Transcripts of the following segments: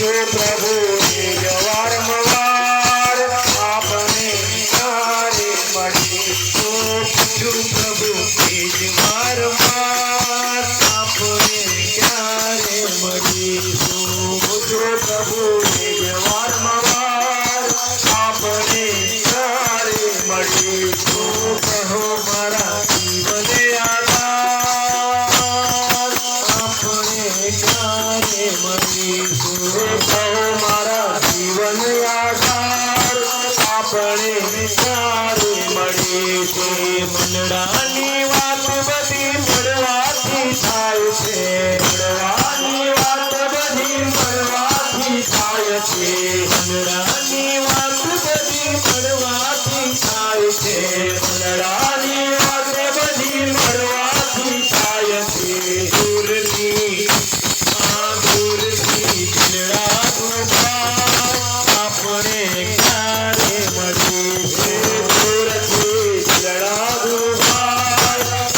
પ્રભુ જવાર મવાર આપણે ક્યારે મળીશું પ્રભુ જવાર મવાર આપણે ક્યારે મળીશું પ્રભુ જવાર મવાર આપણે ક્યારે મળીશું કહો મારા જીવને આધાર આપણે ક્યારે મળીશું કહો મારા જીવન આધાર આપણે ક્યારે મળીશું મંડળાની વાત બધી મળવાથી થાય છે મંડળાની વાત બધી મળવાથી થાય છે મંડળાની વાત બધી મળવાથી થાય છે મંડળાની વાત બધી મળવાથી થાય છે દૂરથી આપણે ક્યારે મળીશું દૂરથી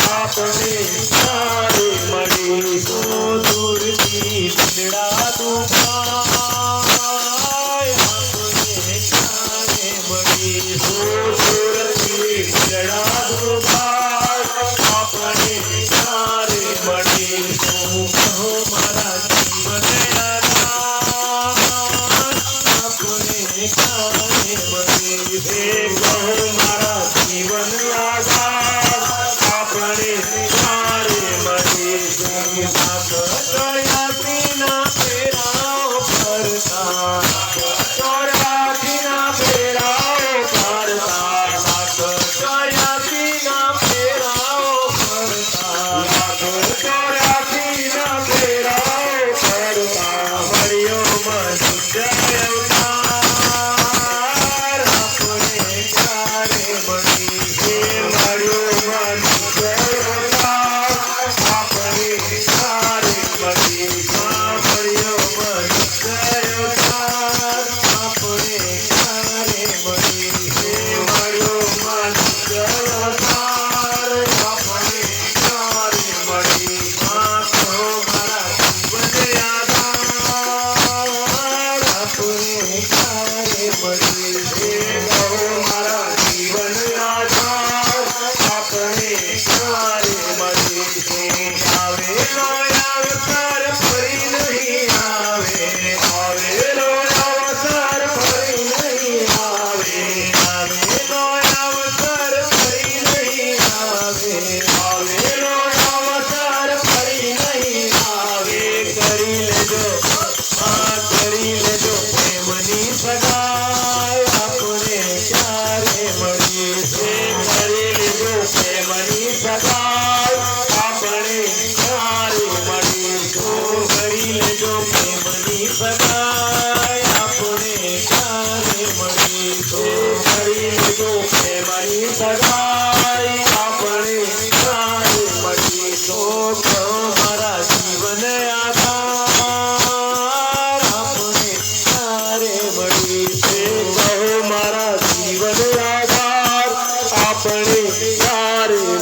આપણે ક્યારે મળીશું દૂરથી આપણે ક્યારે મળીશું દૂરથી આપણે ક્યારે મળીશું કહો મારા જીવન મારા જીવન આધાર આપણે ક્યારે મળીશું ચોર્યાસીના ફેરાઓ ફરતા ચોર્યાસીના ફેરાઓ ફરતા ચોર્યાસીના ફેરાઓ ફરતા ચોર્યાસીના ફેરાઓ ફરતા મળ્યો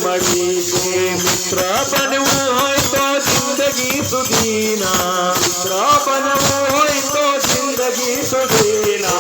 મનુષ્ય મિત્ર બનવું હોય તો જિંદગી સુધીના મિત્ર બનવું હોય તો જિંદગી સુધીના